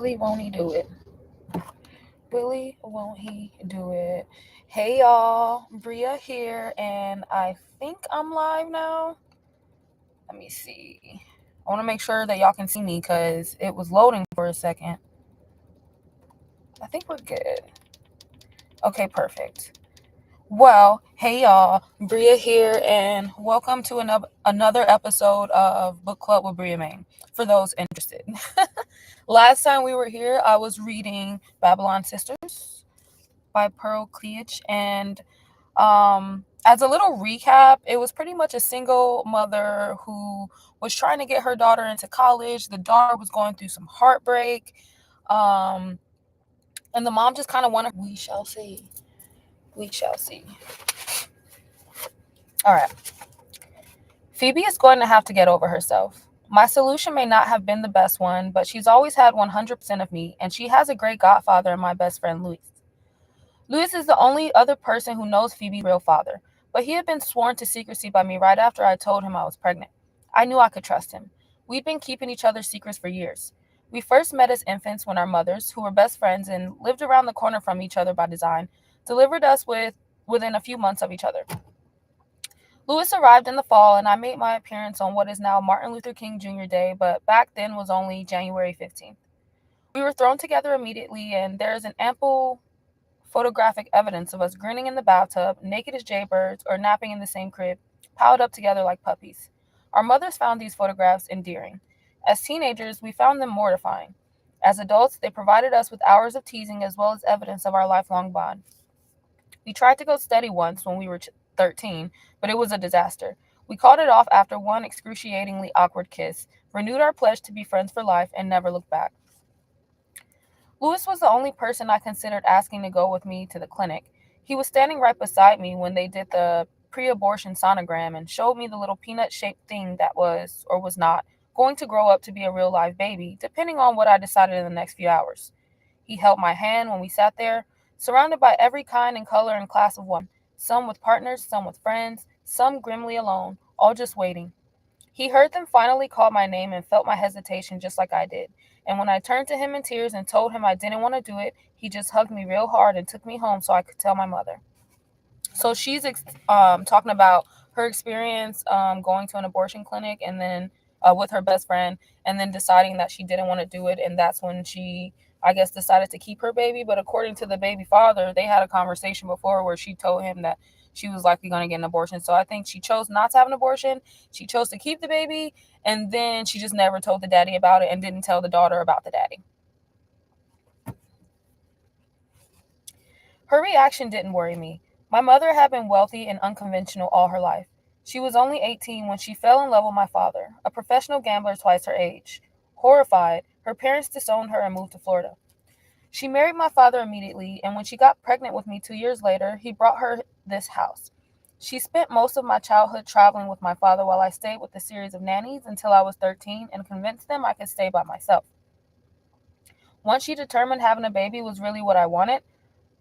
Willie, won't he do it? Willie, won't he do it? Hey y'all, Bria here, and I think I'm live now. Let me see. I want to make sure that y'all can see me because it was loading for a second. I think we're good. Okay, perfect. Well, hey y'all, Bria here, and welcome to another episode of Book Club with Briamaine. For those interested, last time we were here, I was reading Babylon Sisters by Cleage, and as a little recap, it was pretty much a single mother who was trying to get her daughter into college. The daughter was going through some heartbreak, um, and the mom just kind of wanted. We shall see. We shall see. All right. Phoebe is going to have to get over herself. My solution may not have been the best one, but she's always had 100% of me, and she has a great godfather in my best friend, Louis. Louis is the only other person who knows Phoebe's real father, but he had been sworn to secrecy by me right after I told him I was pregnant. I knew I could trust him. We'd been keeping each other's secrets for years. We first met as infants when our mothers, who were best friends and lived around the corner from each other by design, delivered us within a few months of each other. Louis arrived in the fall, and I made my appearance on what is now Martin Luther King Jr. Day, but back then was only January 15th. We were thrown together immediately, and there is an ample photographic evidence of us grinning in the bathtub, naked as jaybirds, or napping in the same crib, piled up together like puppies. Our mothers found these photographs endearing. As teenagers, we found them mortifying. As adults, they provided us with hours of teasing as well as evidence of our lifelong bond. We tried to go steady once when we were 13, but it was a disaster. We called it off after one excruciatingly awkward kiss, renewed our pledge to be friends for life, and never looked back. Louis was the only person I considered asking to go with me to the clinic. He was standing right beside me when they did the pre-abortion sonogram and showed me the little peanut-shaped thing that was, or was not, going to grow up to be a real live baby, depending on what I decided in the next few hours. He held my hand when we sat there, surrounded by every kind and color and class of woman, some with partners, some with friends, some grimly alone, all just waiting. He heard them finally call my name and felt my hesitation just like I did. And when I turned to him in tears and told him I didn't want to do it, he just hugged me real hard and took me home so I could tell my mother. So she's talking about her experience going to an abortion clinic and then with her best friend and then deciding that she didn't want to do it. And that's when she, I guess, decided to keep her baby. But according to the baby father, they had a conversation before where she told him that she was likely going to get an abortion. So I think she chose not to have an abortion. She chose to keep the baby. And then she just never told the daddy about it and didn't tell the daughter about the daddy. Her reaction didn't worry me. My mother had been wealthy and unconventional all her life. She was only 18 when she fell in love with my father, a professional gambler twice her age. Horrified, her parents disowned her and moved to Florida. She married my father immediately, and when she got pregnant with me 2 years later, he brought her this house. She spent most of my childhood traveling with my father while I stayed with a series of nannies until I was 13 and convinced them I could stay by myself. Once she determined having a baby was really what I wanted,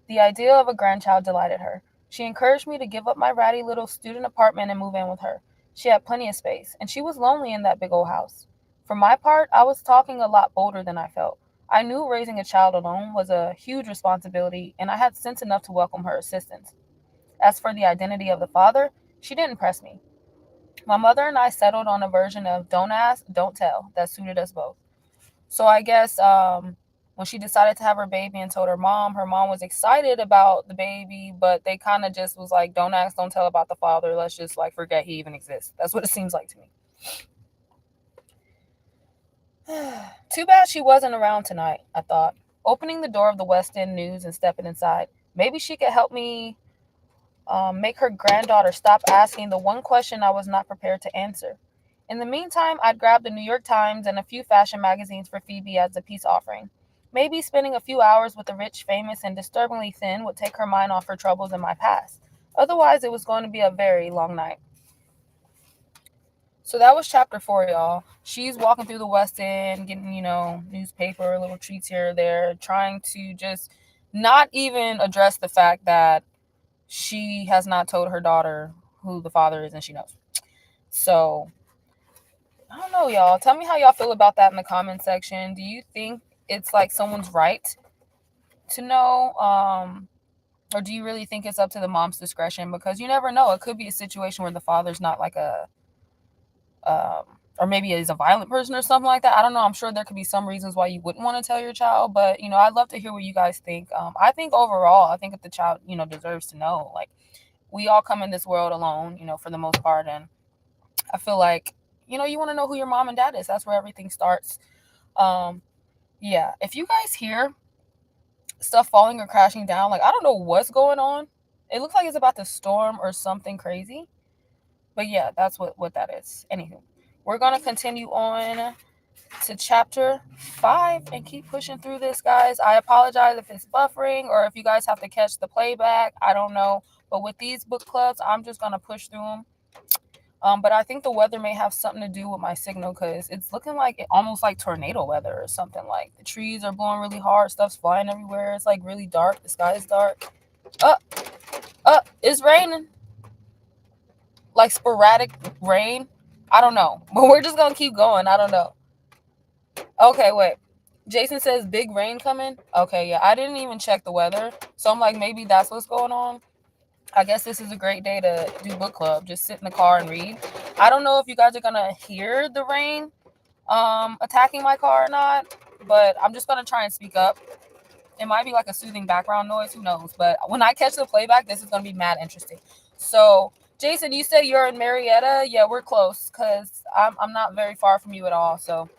the idea of a grandchild delighted her. She encouraged me to give up my ratty little student apartment and move in with her. She had plenty of space, and she was lonely in that big old house. For my part, I was talking a lot bolder than I felt. I knew raising a child alone was a huge responsibility, and I had sense enough to welcome her assistance. As for the identity of the father, she didn't press me. My mother and I settled on a version of don't ask, don't tell that suited us both. So I guess when she decided to have her baby and told her mom was excited about the baby, but they kind of just was like, don't ask, don't tell about the father. Let's just like forget he even exists. That's what it seems like to me. Too bad she wasn't around tonight, I thought, opening the door of the West End News and stepping inside. Maybe she could help me make her granddaughter stop asking the one question I was not prepared to answer. In the meantime, I'd grab the New York Times and a few fashion magazines for Phoebe as a peace offering. Maybe spending a few hours with the rich, famous, and disturbingly thin would take her mind off her troubles in my past. Otherwise, it was going to be a very long night. So that was chapter 4, y'all. She's walking through the West End, getting, newspaper, little treats here or there, trying to just not even address the fact that she has not told her daughter who the father is and she knows. So, I don't know, y'all. Tell me how y'all feel about that in the comment section. Do you think it's like someone's right to know? Or do you really think it's up to the mom's discretion? Because you never know. It could be a situation where the father's not like or maybe he's a violent person or something like that. I don't know. I'm sure there could be some reasons why you wouldn't want to tell your child, but I'd love to hear what you guys think. I think overall, I think if the child, deserves to know. Like, we all come in this world alone, for the most part, and I feel like, you want to know who your mom and dad is. That's where everything starts. Yeah. If you guys hear stuff falling or crashing down, like, I don't know what's going on. It looks like it's about to storm or something crazy. But yeah, that's what that is. Anywho, we're going to continue on to chapter 5 and keep pushing through this, guys. I apologize if it's buffering or if you guys have to catch the playback. I don't know. But with these book clubs, I'm just going to push through them. But I think the weather may have something to do with my signal because it's looking like almost like tornado weather or something. Like the trees are blowing really hard, stuff's flying everywhere. It's like really dark. The sky is dark. It's raining. Like sporadic rain. I don't know. But we're just going to keep going. I don't know. Okay, wait. Jason says big rain coming. Okay, yeah. I didn't even check the weather. So I'm like, maybe that's what's going on. I guess this is a great day to do book club. Just sit in the car and read. I don't know if you guys are going to hear the rain attacking my car or not. But I'm just going to try and speak up. It might be like a soothing background noise. Who knows? But when I catch the playback, this is going to be mad interesting. So, Jason, you said you're in Marietta. Yeah, we're close because I'm not very far from you at all. So,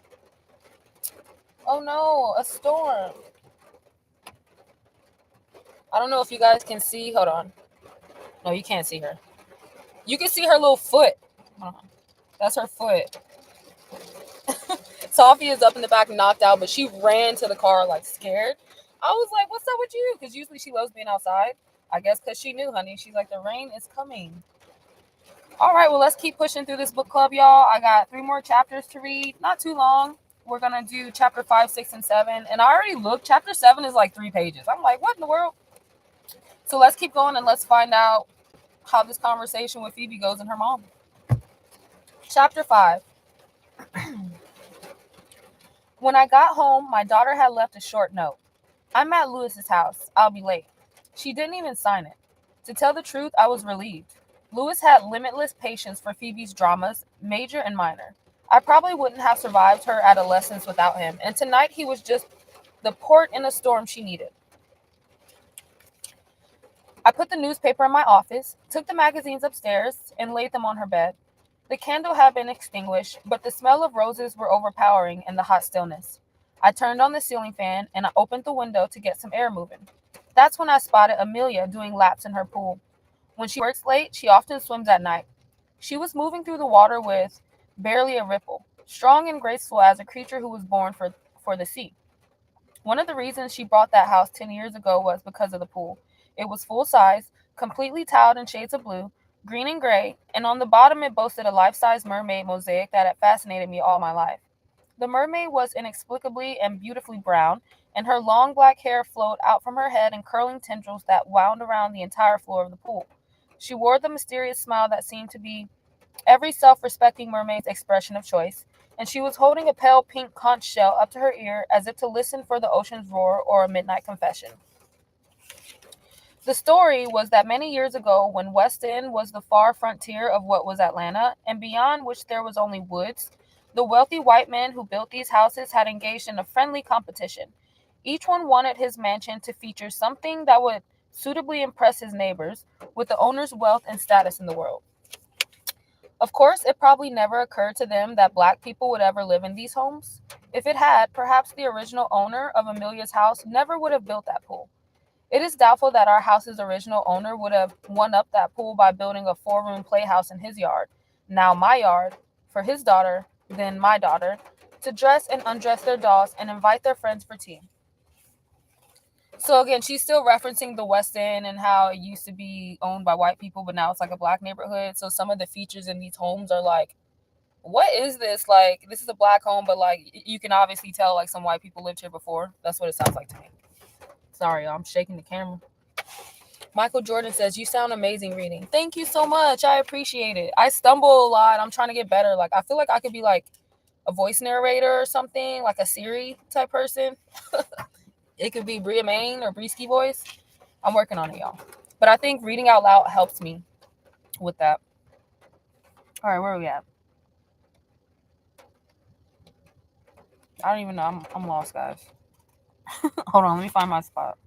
oh no, a storm. I don't know if you guys can see. Hold on. No, you can't see her. You can see her little foot. Hold on. That's her foot. Toffee is up in the back, knocked out, but she ran to the car like scared. I was like, what's up with you? Because usually she loves being outside. I guess because she knew, honey. She's like, the rain is coming. All right, well, let's keep pushing through this book club, y'all. I got 3 more chapters to read. Not too long. We're going to do chapter 5, 6, and 7. And I already looked. Chapter 7 is like 3 pages. I'm like, what in the world? So let's keep going and let's find out how this conversation with Phoebe goes and her mom. Chapter 5. When I got home, my daughter had left a short note. I'm at Lewis's house. I'll be late. She didn't even sign it. To tell the truth, I was relieved. Lewis had limitless patience for Phoebe's dramas, major and minor. I probably wouldn't have survived her adolescence without him, and tonight he was just the port in a storm she needed. I put the newspaper in my office, took the magazines upstairs, and laid them on her bed. The candle had been extinguished, but the smell of roses were overpowering in the hot stillness. I turned on the ceiling fan, and I opened the window to get some air moving. That's when I spotted Amelia doing laps in her pool. When she works late, she often swims at night. She was moving through the water with barely a ripple, strong and graceful as a creature who was born for the sea. One of the reasons she bought that house 10 years ago was because of the pool. It was full size, completely tiled in shades of blue, green and gray, and on the bottom it boasted a life-size mermaid mosaic that had fascinated me all my life. The mermaid was inexplicably and beautifully brown, and her long black hair flowed out from her head in curling tendrils that wound around the entire floor of the pool. She wore the mysterious smile that seemed to be every self-respecting mermaid's expression of choice, and she was holding a pale pink conch shell up to her ear as if to listen for the ocean's roar or a midnight confession. The story was that many years ago, when West End was the far frontier of what was Atlanta, and beyond which there was only woods, the wealthy white men who built these houses had engaged in a friendly competition. Each one wanted his mansion to feature something that would suitably impress his neighbors with the owner's wealth and status in the world. Of course, it probably never occurred to them that black people would ever live in these homes. If it had, perhaps the original owner of Amelia's house never would have built that pool. It is doubtful that our house's original owner would have one-upped that pool by building a 4-room playhouse in his yard, now my yard, for his daughter, then my daughter, to dress and undress their dolls and invite their friends for tea. So again, she's still referencing the West End and how it used to be owned by white people, but now it's like a black neighborhood. So some of the features in these homes are like, what is this? Like, this is a black home, but like you can obviously tell like some white people lived here before. That's what it sounds like to me. Sorry, I'm shaking the camera. Michael Jordan says, you sound amazing reading. Thank you so much. I appreciate it. I stumble a lot. I'm trying to get better. Like, I feel like I could be like a voice narrator or something, like a Siri type person. It could be Bria-maine or Breeski voice. I'm working on it, y'all. But I think reading out loud helps me with that. All right, where are we at? I don't even know. I'm lost, guys. Hold on, let me find my spot.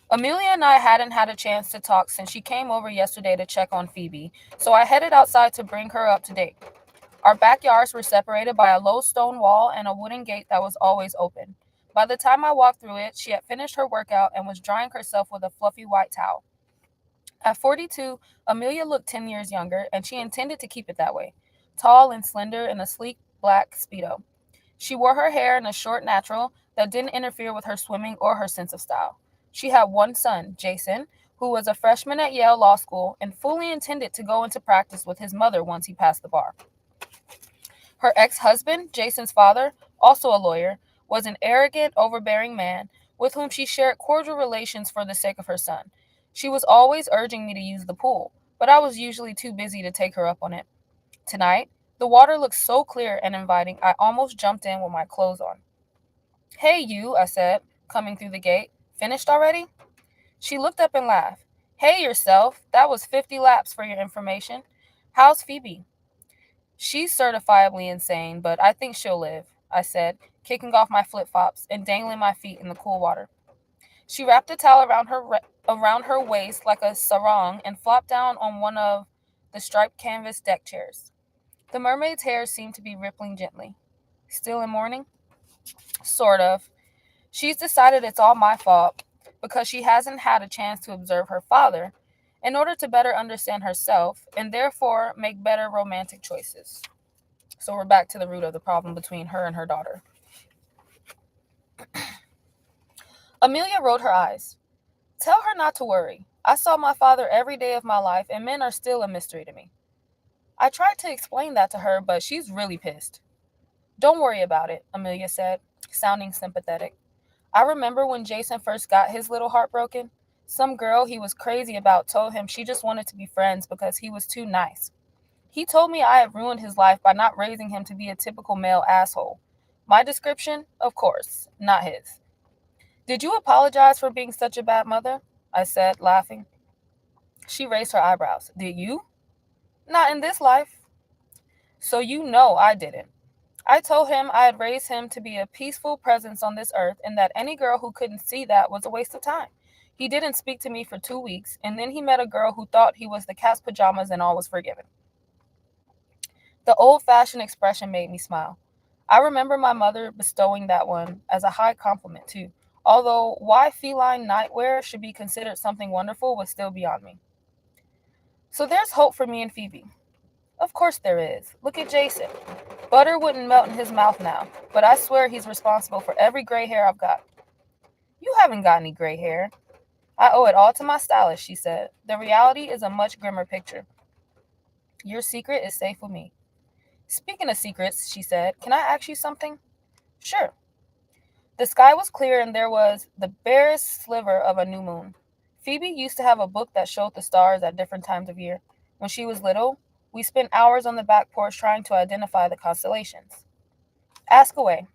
Amelia and I hadn't had a chance to talk since she came over yesterday to check on Phoebe, so I headed outside to bring her up to date. Our backyards were separated by a low stone wall and a wooden gate that was always open. By the time I walked through it, she had finished her workout and was drying herself with a fluffy white towel. At 42, Amelia looked 10 years younger, and she intended to keep it that way, tall and slender in a sleek black Speedo. She wore her hair in a short natural that didn't interfere with her swimming or her sense of style. She had one son, Jason, who was a freshman at Yale Law School and fully intended to go into practice with his mother once he passed the bar. Her ex-husband, Jason's father, also a lawyer, was an arrogant, overbearing man with whom she shared cordial relations for the sake of her son. She was always urging me to use the pool, but I was usually too busy to take her up on it. Tonight, the water looked so clear and inviting, I almost jumped in with my clothes on. "Hey, you," I said, coming through the gate. "Finished already?" She looked up and laughed. "Hey, yourself. That was 50 laps for your information. How's Phoebe?" "She's certifiably insane, but I think she'll live," I said, kicking off my flip-flops and dangling my feet in the cool water. She wrapped a towel around her waist like a sarong and flopped down on one of the striped canvas deck chairs. The mermaid's hair seemed to be rippling gently. "Still in mourning?" "Sort of. She's decided it's all my fault because she hasn't had a chance to observe her father in order to better understand herself and therefore make better romantic choices." So we're back to the root of the problem between her and her daughter. Amelia rolled her eyes. "Tell her not to worry. I saw my father every day of my life, and men are still a mystery to me." I tried to explain that to her, but she's really pissed. "Don't worry about it," Amelia said, sounding sympathetic. "I remember when Jason first got his little heart broken. Some girl he was crazy about told him she just wanted to be friends because he was too nice. He told me I had ruined his life by not raising him to be a typical male asshole. My description, of course, not his. Did you apologize for being such a bad mother?" I said, laughing. She raised her eyebrows. "Did you?" "Not in this life." "So you know I didn't. I told him I had raised him to be a peaceful presence on this earth and that any girl who couldn't see that was a waste of time. He didn't speak to me for 2 weeks, and then he met a girl who thought he was the cat's pajamas and all was forgiven." The old-fashioned expression made me smile. I remember my mother bestowing that one as a high compliment, too, although why feline nightwear should be considered something wonderful was still beyond me. "So there's hope for me and Phoebe." "Of course there is. Look at Jason. Butter wouldn't melt in his mouth now, but I swear he's responsible for every gray hair I've got." "You haven't got any gray hair." "I owe it all to my stylist," she said. "The reality is a much grimmer picture. Your secret is safe with me." "Speaking of secrets," she said, "can I ask you something?" "Sure." The sky was clear and there was the barest sliver of a new moon. Phoebe used to have a book that showed the stars at different times of year. When she was little, we spent hours on the back porch trying to identify the constellations. "Ask away."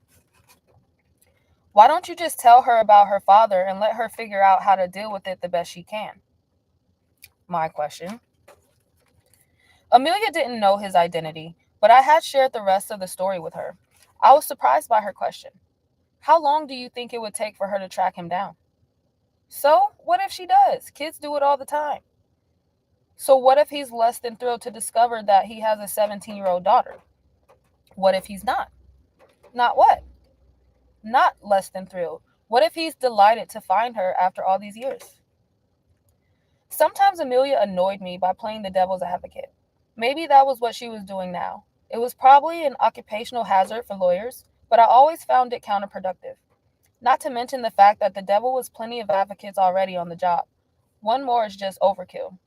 "Why don't you just tell her about her father and let her figure out how to deal with it the best she can?" My question. Amelia didn't know his identity, but I had shared the rest of the story with her. I was surprised by her question. "How long do you think it would take for her to track him down?" "So, what if she does? Kids do it all the time." "So, what if he's less than thrilled to discover that he has a 17-year-old daughter?" "What if he's not?" "Not what?" "Not less than thrilled. What if he's delighted to find her after all these years?" Sometimes Amelia annoyed me by playing the devil's advocate. Maybe that was what she was doing now. It was probably an occupational hazard for lawyers, but I always found it counterproductive. Not to mention the fact that the devil was plenty of advocates already on the job. One more is just overkill.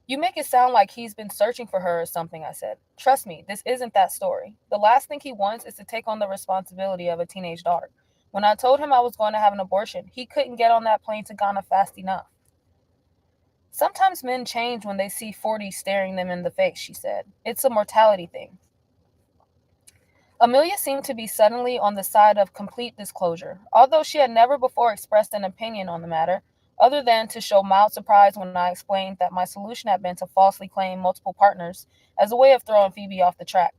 "You make it sound like he's been searching for her or something," I said. "Trust me, this isn't that story. The last thing he wants is to take on the responsibility of a teenage daughter. When I told him I was going to have an abortion, he couldn't get on that plane to Ghana fast enough." Sometimes men change when they see 40 staring them in the face, she said. It's a mortality thing. Amelia seemed to be suddenly on the side of complete disclosure, although she had never before expressed an opinion on the matter, other than to show mild surprise when I explained that my solution had been to falsely claim multiple partners as a way of throwing Phoebe off the track.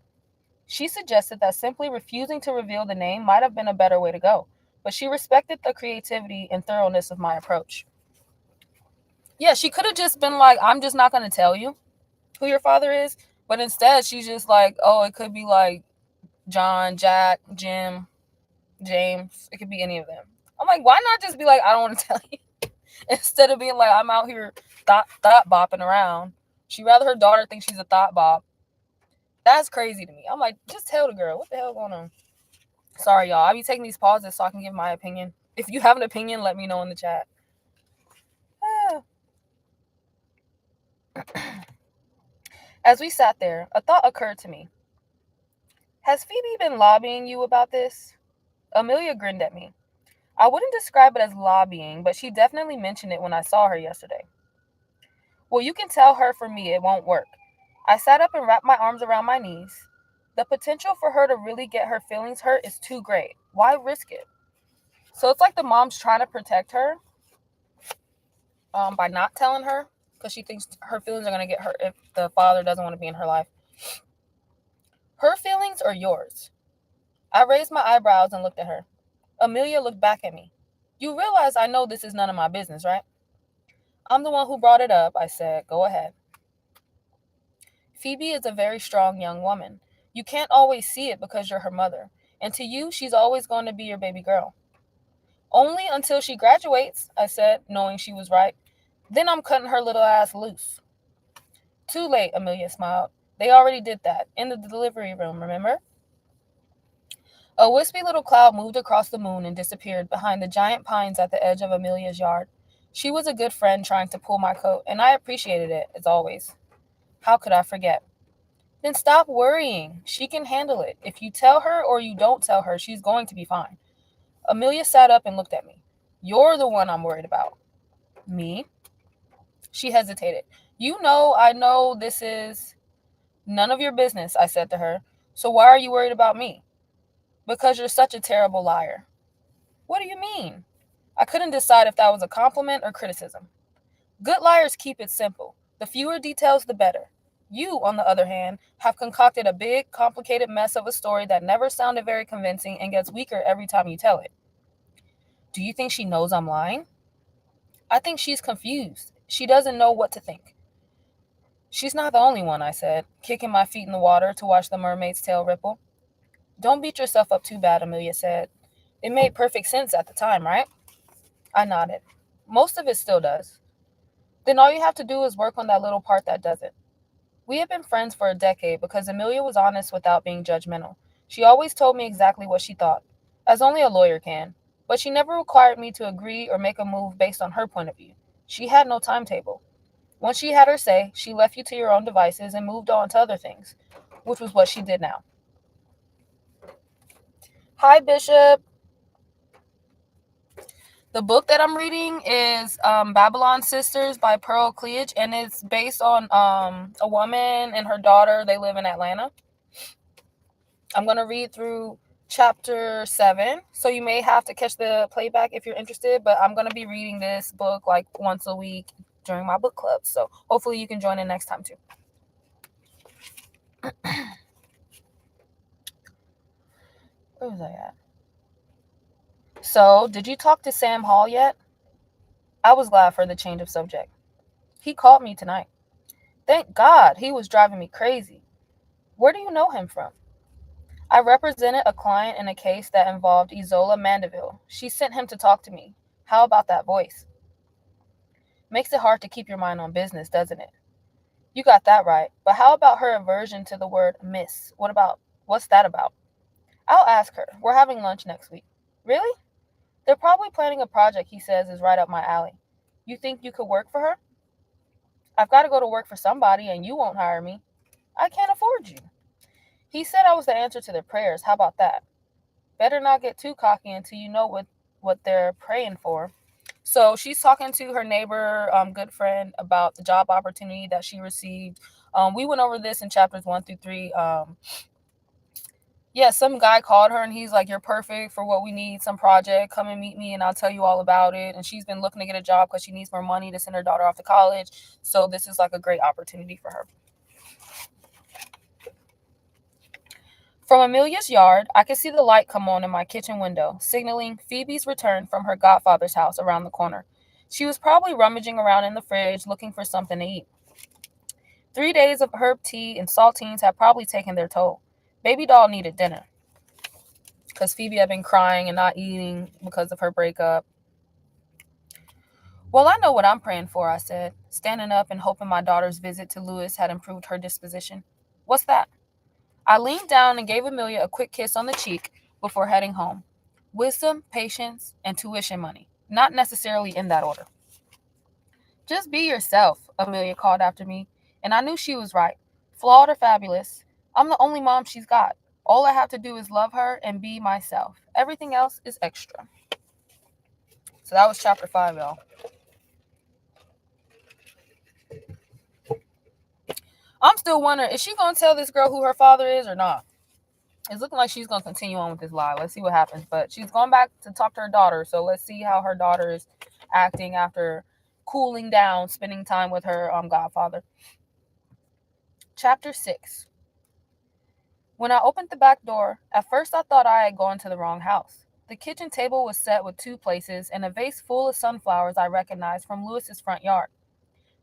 She suggested that simply refusing to reveal the name might have been a better way to go, but she respected the creativity and thoroughness of my approach. Yeah, she could have just been like, I'm just not going to tell you who your father is, but instead she's just like, oh, it could be like John, Jack, Jim, James. It could be any of them. I'm like, why not just be like, I don't want to tell you? Instead of being like, I'm out here thought bopping around. She'd rather her daughter think she's a thought bop. That's crazy to me. I'm like, just tell the girl. What the hell going on? Sorry, y'all. I be taking these pauses so I can give my opinion. If you have an opinion, let me know in the chat. As we sat there, a thought occurred to me. Has Phoebe been lobbying you about this? Amelia grinned at me. I wouldn't describe it as lobbying, but she definitely mentioned it when I saw her yesterday. Well, you can tell her for me it won't work. I sat up and wrapped my arms around my knees. The potential for her to really get her feelings hurt is too great. Why risk it? So it's like the mom's trying to protect her by not telling her because she thinks her feelings are going to get hurt if the father doesn't want to be in her life. Her feelings or yours? I raised my eyebrows and looked at her. Amelia looked back at me. You realize I know this is none of my business, right? I'm the one who brought it up, I said. Go ahead. Phoebe is a very strong young woman. You can't always see it because you're her mother. And to you, she's always going to be your baby girl. Only until she graduates, I said, knowing she was right. Then I'm cutting her little ass loose. Too late, Amelia smiled. They already did that, in the delivery room, remember? A wispy little cloud moved across the moon and disappeared behind the giant pines at the edge of Amelia's yard. She was a good friend trying to pull my coat, and I appreciated it, as always. How could I forget? Then stop worrying. She can handle it. If you tell her or you don't tell her, she's going to be fine. Amelia sat up and looked at me. You're the one I'm worried about. Me? She hesitated. I know this is none of your business, I said to her. So why are you worried about me? Because you're such a terrible liar. What do you mean? I couldn't decide if that was a compliment or criticism. Good liars keep it simple. The fewer details, the better. You, on the other hand, have concocted a big, complicated mess of a story that never sounded very convincing and gets weaker every time you tell it. Do you think she knows I'm lying? I think she's confused. She doesn't know what to think. She's not the only one, I said, kicking my feet in the water to watch the mermaid's tail ripple. Don't beat yourself up too bad, Amelia said. It made perfect sense at the time, right? I nodded. Most of it still does. Then all you have to do is work on that little part that doesn't. We had been friends for a decade because Amelia was honest without being judgmental. She always told me exactly what she thought, as only a lawyer can, but she never required me to agree or make a move based on her point of view. She had no timetable. Once she had her say, she left you to your own devices and moved on to other things, which was what she did now. Hi, Bishop. The book that I'm reading is Babylon Sisters by Cleage, and it's based on a woman and her daughter. They live in Atlanta. I'm going to read through chapter 7, so you may have to catch the playback if you're interested, but I'm going to be reading this book like once a week during my book club, so hopefully you can join in next time too. Where was I at? So, did you talk to Sam Hall yet? I was glad for the change of subject. He called me tonight. Thank God, he was driving me crazy. Where do you know him from? I represented a client in a case that involved Isola Mandeville. She sent him to talk to me. How about that voice? Makes it hard to keep your mind on business, doesn't it? You got that right. But how about her aversion to the word miss? What's that about? I'll ask her. We're having lunch next week. Really? They're probably planning a project he says is right up my alley. You think you could work for her? I've got to go to work for somebody and you won't hire me. I can't afford you. He said I was the answer to their prayers. How about that? Better not get too cocky until you know what they're praying for. So she's talking to her neighbor, good friend, about the job opportunity that she received. We went over this in chapters 1 through 3. Yeah, some guy called her and he's like, "You're perfect for what we need, some project. Come and meet me and I'll tell you all about it." And she's been looking to get a job because she needs more money to send her daughter off to college. So this is like a great opportunity for her. From Amelia's yard, I could see the light come on in my kitchen window, signaling Phoebe's return from her godfather's house around the corner. She was probably rummaging around in the fridge looking for something to eat. 3 days of herb tea and saltines had probably taken their toll. Baby doll needed dinner because Phoebe had been crying and not eating because of her breakup. "Well, I know what I'm praying for," I said, standing up and hoping my daughter's visit to Lewis had improved her disposition. "What's that?" I leaned down and gave Amelia a quick kiss on the cheek before heading home. Wisdom, patience, and tuition money. Not necessarily in that order. "Just be yourself," Amelia called after me, and I knew she was right. Flawed or fabulous, I'm the only mom she's got. All I have to do is love her and be myself. Everything else is extra. So that was chapter 5, y'all. I'm still wondering, is she going to tell this girl who her father is or not? It's looking like she's going to continue on with this lie. Let's see what happens. But she's going back to talk to her daughter. So let's see how her daughter is acting after cooling down, spending time with her godfather. Chapter 6. When I opened the back door, at first I thought I had gone to the wrong house. The kitchen table was set with 2 places and a vase full of sunflowers I recognized from Lewis's front yard.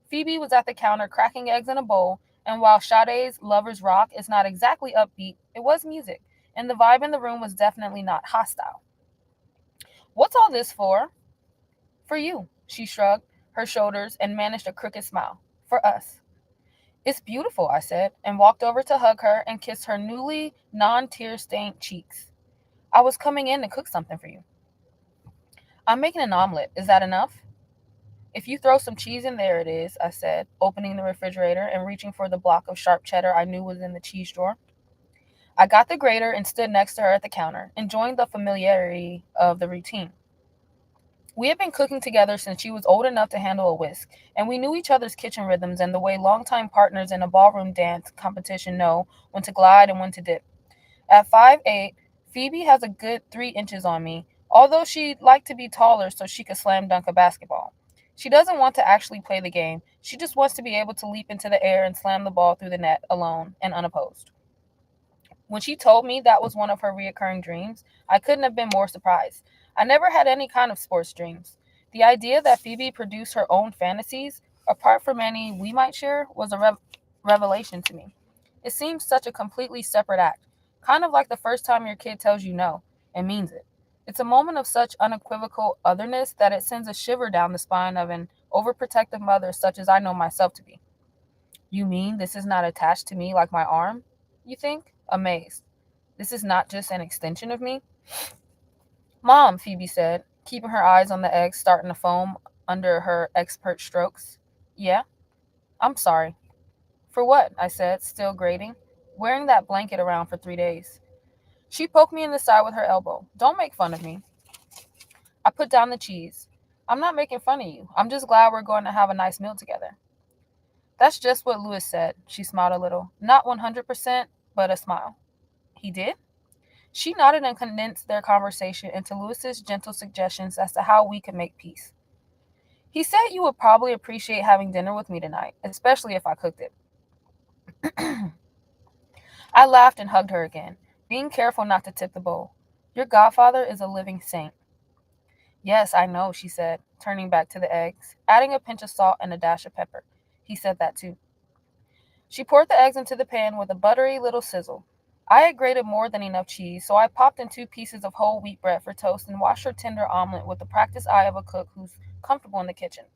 Phoebe was at the counter cracking eggs in a bowl, and while Sade's Lover's Rock is not exactly upbeat, it was music, and the vibe in the room was definitely not hostile. "What's all this for?" "For you," she shrugged her shoulders and managed a crooked smile. "For us." "It's beautiful," I said, and walked over to hug her and kiss her newly non-tear-stained cheeks. "I was coming in to cook something for you." "I'm making an omelet. Is that enough?" "If you throw some cheese in there, it is," I said, opening the refrigerator and reaching for the block of sharp cheddar I knew was in the cheese drawer. I got the grater and stood next to her at the counter, enjoying the familiarity of the routine. We had been cooking together since she was old enough to handle a whisk, and we knew each other's kitchen rhythms and the way longtime partners in a ballroom dance competition know when to glide and when to dip. At 5'8", Phoebe has a good 3 inches on me, although she'd like to be taller so she could slam dunk a basketball. She doesn't want to actually play the game. She just wants to be able to leap into the air and slam the ball through the net alone and unopposed. When she told me that was one of her reoccurring dreams, I couldn't have been more surprised. I never had any kind of sports dreams. The idea that Phoebe produced her own fantasies, apart from any we might share, was a revelation to me. It seems such a completely separate act, kind of like the first time your kid tells you no and means it. It's a moment of such unequivocal otherness that it sends a shiver down the spine of an overprotective mother such as I know myself to be. "You mean this is not attached to me like my arm?" you think, amazed. "This is not just an extension of me?" "Mom," Phoebe said, keeping her eyes on the eggs starting to foam under her expert strokes. "Yeah?" "I'm sorry." "For what?" I said, still grating. "Wearing that blanket around for 3 days." She poked me in the side with her elbow. "Don't make fun of me." I put down the cheese. "I'm not making fun of you. I'm just glad we're going to have a nice meal together." "That's just what Lewis said." She smiled a little. Not 100%, but a smile. "He did?" She nodded and condensed their conversation into Lewis's gentle suggestions as to how we could make peace. "He said you would probably appreciate having dinner with me tonight, especially if I cooked it." I laughed and hugged her again, being careful not to tip the bowl. "Your godfather is a living saint." "Yes, I know," she said, turning back to the eggs, adding a pinch of salt and a dash of pepper. "He said that too." She poured the eggs into the pan with a buttery little sizzle. I had grated more than enough cheese, so I popped in 2 pieces of whole wheat bread for toast and watched her tender omelet with the practiced eye of a cook who's comfortable in the kitchen.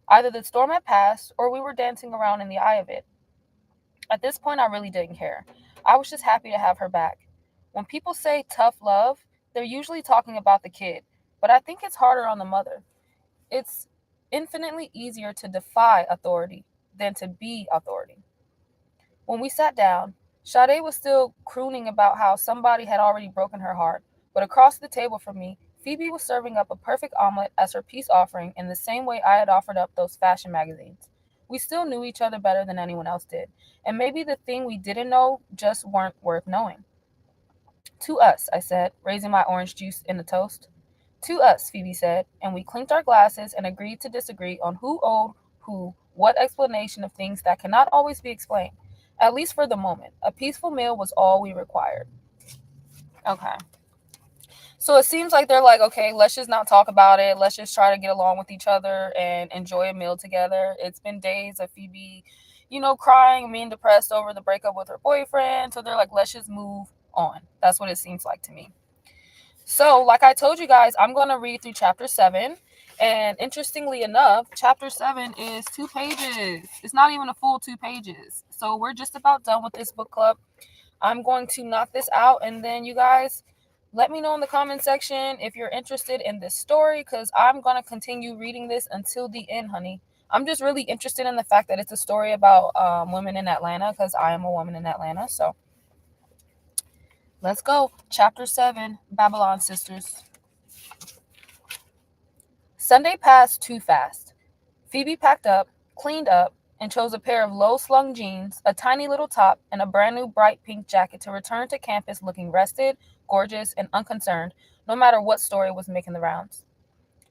Either the storm had passed, or we were dancing around in the eye of it. At this point, I really didn't care. I was just happy to have her back. When people say tough love, they're usually talking about the kid, but I think it's harder on the mother. It's infinitely easier to defy authority than to be authority. When we sat down, Sade was still crooning about how somebody had already broken her heart, but across the table from me, Phoebe was serving up a perfect omelet as her peace offering in the same way I had offered up those fashion magazines. We still knew each other better than anyone else did, and maybe the thing we didn't know just weren't worth knowing. To us, I said, raising my orange juice in the toast. To us, Phoebe said, and we clinked our glasses and agreed to disagree on who owed who what explanation of things that cannot always be explained. At least for the moment. A peaceful meal was all we required. Okay. So it seems like they're like, okay, let's just not talk about it. Let's just try to get along with each other and enjoy a meal together. It's been days of Phoebe, crying, being depressed over the breakup with her boyfriend. So they're like, let's just move on. That's what it seems like to me. So, like I told you guys, I'm going to read through chapter 7. And interestingly enough, chapter 7 is 2 pages. It's not even a full 2 pages. So, we're just about done with this book club. I'm going to knock this out, and then you guys let me know in the comment section if you're interested in this story, because I'm going to continue reading this until the end, honey. I'm just really interested in the fact that it's a story about women in Atlanta, because I am a woman in Atlanta. So let's go. Chapter 7, Babylon Sisters. Sunday passed too fast. Phoebe packed up, cleaned up, and chose a pair of low-slung jeans, a tiny little top, and a brand new bright pink jacket to return to campus looking rested, gorgeous, and unconcerned, no matter what story was making the rounds.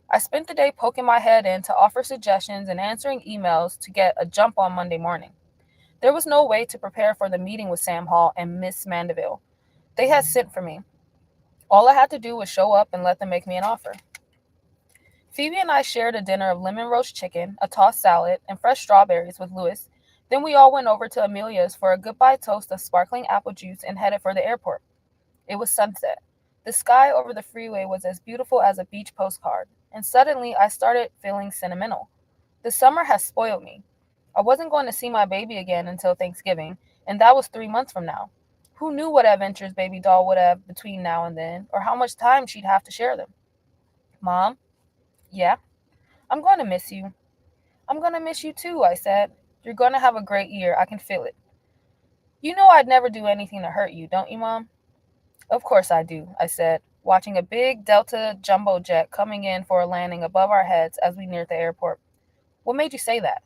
I spent the day poking my head in to offer suggestions and answering emails to get a jump on Monday morning. There was no way to prepare for the meeting with Sam Hall and Miss Mandeville. They had sent for me. All I had to do was show up and let them make me an offer. Phoebe and I shared a dinner of lemon roast chicken, a tossed salad, and fresh strawberries with Louis. Then we all went over to Amelia's for a goodbye toast of sparkling apple juice and headed for the airport. It was sunset. The sky over the freeway was as beautiful as a beach postcard, and suddenly I started feeling sentimental. The summer has spoiled me. I wasn't going to see my baby again until Thanksgiving, and that was 3 months from now. Who knew what adventures baby doll would have between now and then, or how much time she'd have to share them? Mom? Yeah? I'm going to miss you. I'm going to miss you too, I said. You're going to have a great year. I can feel it. You know I'd never do anything to hurt you, don't you, Mom? Of course I do, I said, watching a big Delta jumbo jet coming in for a landing above our heads as we neared the airport. What made you say that?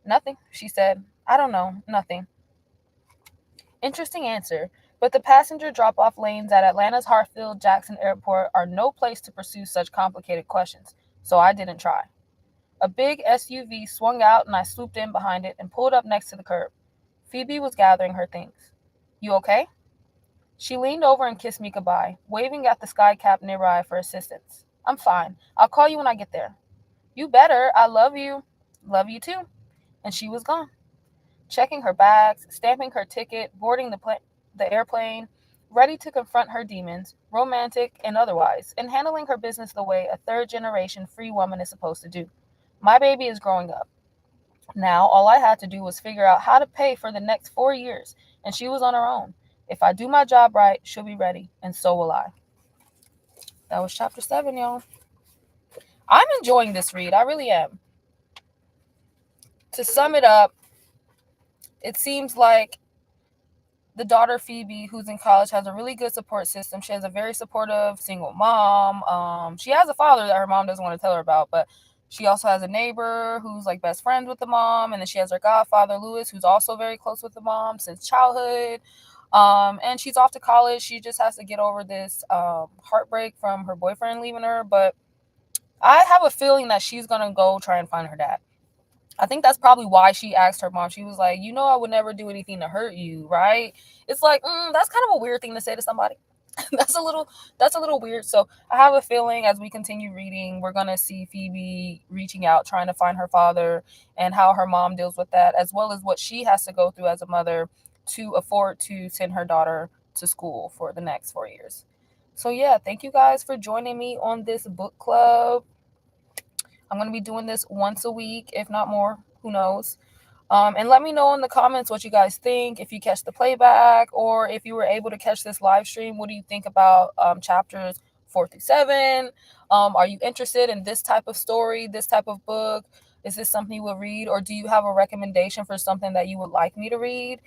Nothing, she said. I don't know. Nothing. Interesting answer, but the passenger drop-off lanes at Atlanta's Hartsfield-Jackson Airport are no place to pursue such complicated questions, so I didn't try. A big SUV swung out and I swooped in behind it and pulled up next to the curb. Phoebe was gathering her things. You okay? She leaned over and kissed me goodbye, waving at the skycap nearby for assistance. I'm fine. I'll call you when I get there. You better. I love you. Love you too. And she was gone. Checking her bags, stamping her ticket, boarding the airplane, ready to confront her demons, romantic and otherwise, and handling her business the way a third-generation free woman is supposed to do. My baby is growing up. Now, all I had to do was figure out how to pay for the next 4 years, and she was on her own. If I do my job right, she'll be ready, and so will I. That was chapter 7, y'all. I'm enjoying this read. I really am. To sum it up, it seems like the daughter Phoebe, who's in college, has a really good support system. She has a very supportive single mom. She has a father that her mom doesn't want to tell her about, but she also has a neighbor who's like best friends with the mom, and then she has her godfather Louis, who's also very close with the mom since childhood. And she's off to college. She just has to get over this heartbreak from her boyfriend leaving her. But I have a feeling that she's gonna go try and find her dad. I think that's probably why she asked her mom. She was like, I would never do anything to hurt you, right? It's like, that's kind of a weird thing to say to somebody. that's a little weird. So I have a feeling as we continue reading, we're going to see Phoebe reaching out, trying to find her father, and how her mom deals with that, as well as what she has to go through as a mother to afford to send her daughter to school for the next 4 years. So yeah, thank you guys for joining me on this book club. I'm going to be doing this once a week, if not more. Who knows? And let me know in the comments what you guys think. If you catch the playback or if you were able to catch this live stream, what do you think about chapters 4 through 7? Are you interested in this type of story, this type of book? Is this something you would read? Or do you have a recommendation for something that you would like me to read?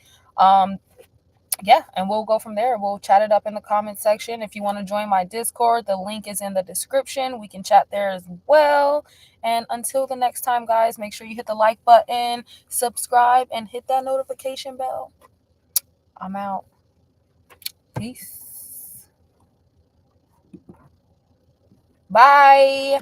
yeah, and we'll go from there. We'll chat it up in the comment section. If you want to join my Discord, the link is in the description. We can chat there as well. And until the next time, guys, make sure you hit the like button, subscribe, and hit that notification bell. I'm out. Peace. Bye.